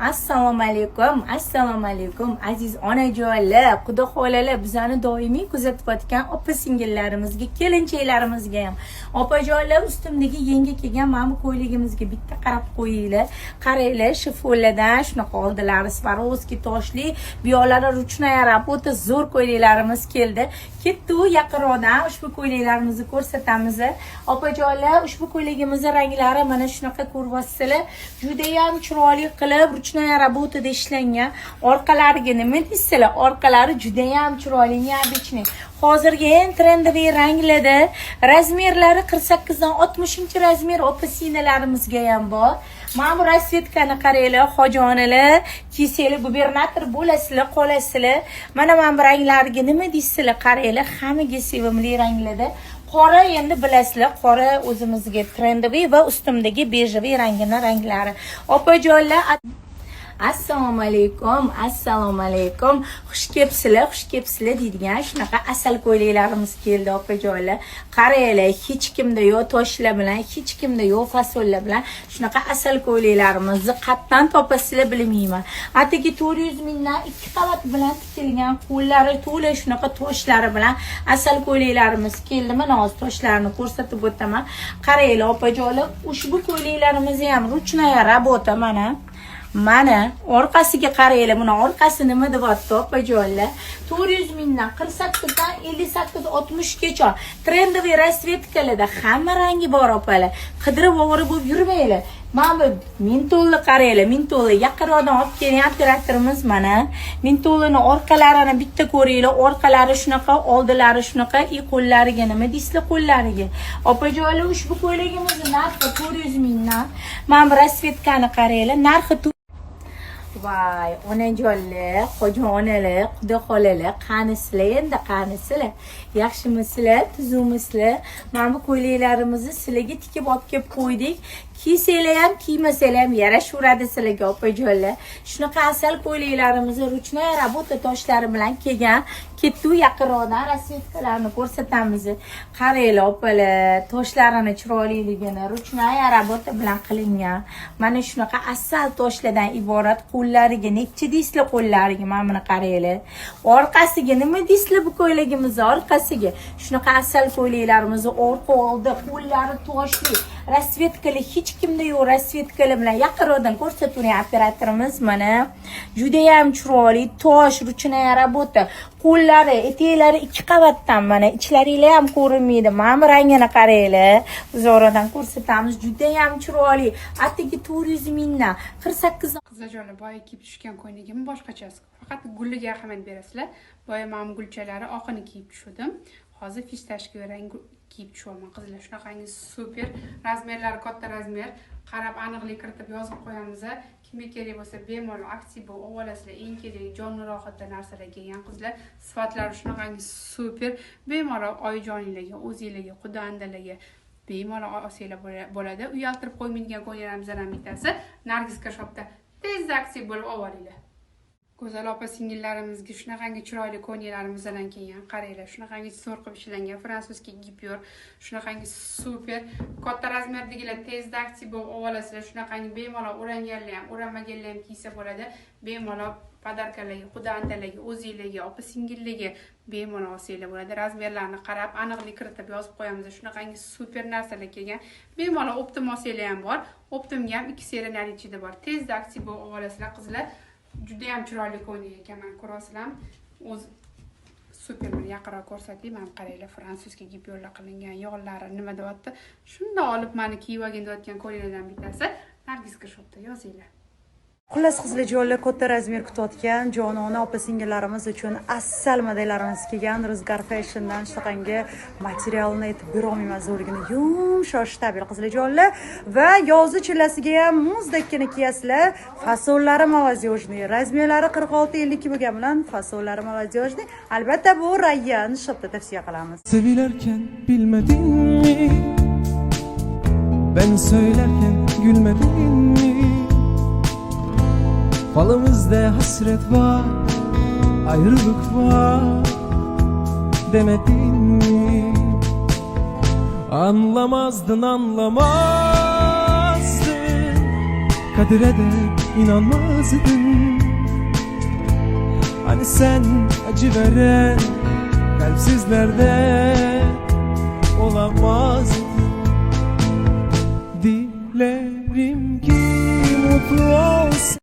Assalomu alaykum aziz onajonlar, xudo xolalar bizani doimiy kuzatayotgan opa singillarimizga, kelinchaklarimizga ham. Opajonlar, ustimdagi yangi kelgan mana bu ko'yligimizga bitta qarab qo'yinglar. Qaranglar, shifonlardan shunaqa oldilari Swarovski toshli, buyolari ruchnoya работа zo'r ko'ylaklarimiz keldi. Ketdi u yaqinroqdan ushbu ko'ylaklarimizni ko'rsatamiz. Opajonlar, ushbu ko'ylagimizning ranglari mana shunaqa ko'ryapsizlar. Juda ham chiroyli qilib ruchnoya работада ishlangan. Orqalariga nima deysizlar? Orqalari juda ham chiroyli, необычный. Hozirgi eng trendiy ranglarda razmerlari 48 dan 60 razmer opa sinalarimizga ham bor. Mana bu rasvetkani qaranglar, hojonalar, kiseli gubernator bo'lasizlar, qolasizlar. Mana bu ranglarga nima deysizlar? Qaranglar, hammaga sevimli ranglarda. Qora endi bilasizlar, qora o'zimizga trendiy va ustimdagi bejeviy ranglari. Opajonlar, assalomu alaykum. Xush kelibsizlar deydigan shunaqa asal ko'ylaklarimiz keldi opajonlar. Qaranglar, hech kimda yo'q toshlar bilan, hech kimda yo'q fasollar bilan shunaqa asal ko'ylaklarimizni qayerdan topasizlar bilmayman. Atigi 400 mingdan 2 qavat bilan tikilgan, qo'llari to'la shunaqa toshlari bilan asal ko'ylaklarimiz keldi. Mana hozir toshlarni ko'rsatib o'taman. Qaranglar opajonlar, ushbu ko'ylaklarimizni ham ruchnoya работа mana orqasiga qaranglar, buni orqasi nima deyapti opajonlar? 400 mingdan 48 dan 58 60 gacha trendiy rasvetkalarda hamma rangi bor opalar. Qidirib o'g'ri bo'lib yurmanglar. Mana bu mentolni qaranglar, mentolni yaqinroqdan olib kelgan operatorimiz mana. Mentolni orqalarini bitta ko'ringlar, orqalari shunaqa, oldilari shunaqa, qo'llariga nima deysizlar qo'llariga. Opajonlar, ushbu ko'ylagimizning narxi 400 mingdan. Mana bu rasvetkani qaranglar, narxi Vay, onajonlar, hojonalar, xudo xolalar, qanisizlar endi, qanisizlar. Yaxshimisizlar, tuzukmisizlar? Mana bu ko'ylaklarimizni sizlarga tikib olib kelib qo'ydik. Kiysanglar ham, kiymasanglar ham yarashaveradi sizlarga opajonlar. Shunaqa asal ko'ylaklarimizni ruchnoya работа toshlari bilan kelgan. Ketdi u yaqinroqdan rasvetkalarni ko'rsatamiz. Qaranglar opalar, toshlarini chiroyliligini ruchnoya работа bilan qilingan. Mana shunaqa asal toshlardan iborat. Qo'llariga necha deysizlar qo'llariga? Mana buni qaranglar. Orqasiga nima deysizlar bu ko'ylagimizni orqasiga? Shunaqa asal ko'ylaklarimizni orqa oldi, qo'llari toshli, rasvetkali, hech kimda yo'q rasvetkali bilan yaqinroqdan ko'rsatuvning operatorimiz mana. Juda ham chiroyli tosh ruchnoya работа. Qo'llari, etaklari 2 qavatdan mana, ichlaringlar ham ko'rinmaydi. Mana bu rangini qaranglar. Uzoqdan ko'rsatamiz. Juda ham chiroyli. Atigi 400 mingdan 48 Qizlarjonlar, boya kiyib tushgan ko'ylagim boshqachasi. Faqat gulliga ahamiyat berasizlar. Boya men gulchalari oqini kiyib tushdim. Hozir fistashka rang kiyib tushaman. Qizlar, shunaqangi super. Razmerlari katta razmer. Qarab aniqlik kiritib yozib qo'yamiz. Kimga kerak bo'lsa bemalol aktiv bo'lib olasizlar. Eng kerak jonli rohatda narsalar kelgan qizlar. Sifatlari shunaqangi super. Bemalol oyijonlarga, o'zingizlarga, qudandalarga bemalol olsanglar bo'ladi. Uyaltirib qo'ymaydigan ko'ylaklarimiz ham bittasi Nargiska shopda tezda aktiv bo'lib olinglar. Go'zal opa singillarimizga shunaqangi chiroyli ko'ylaklarimiz bilan kelgan. Qaranglar, shunaqangi zo'r qilib ishlangan fransuzskiy gipyor, shunaqangi super katta razmerdagilar tezda aktiv bo'lib olasizlar. Shunaqangi bemalol o'ranganlar ham, o'ranmaganlar ham kiysa bo'ladi. Bemalol podarkalarga, xudandalarga, o'zingizlarga, opa singillarga bemalol olsanglar bo'ladi. Razmerlarni qarab aniqlik kiritib yozib qo'yamiz. Shunaqangi super narsalar kelgan. Bemalol optim olsanglar ham bor. Optimga ham 2 seriya narichida bor. Tezda aktiv bo'lib olasizlar qizlar. Juda ham chiroyli ko'ylak ekan, mana ko'rasizlar. O'z super bir yaqinroq ko'rsataylik. Mana qaranglar, fransuzskiy gipyorlar qilingan yog'lari nima deyapti? Shunda olib meni kiyib olgan deyotgan ko'ylaklardan bittasi Nargiska shopda yozinglar. Xullas qizlarjonlar, katta razmer kutayotgan jonona opa singillarimiz uchun asal modellarimiz kelgan. Rizgar Fashiondan shunaqangi materialni aytib berolmayman, zo'rligini yumshoq shtabil qizlarjonlar va yozi chillasiga ham muzdakkina kiyasizlar. Fasollari молодежный, razmerlari 46-52 bo'lgan bilan fasollari молодежный. Albatta bu Rayyan shopda tavsiya qilamiz. Sevilerken bilmedin mi? Ben söylerken gülmedin mi? Falımızda hasret var, ayrılık var demedin mi? Anlamazdın, anlamazdın, kadire de inanmazdın. Hani sen acı veren kalpsizlerden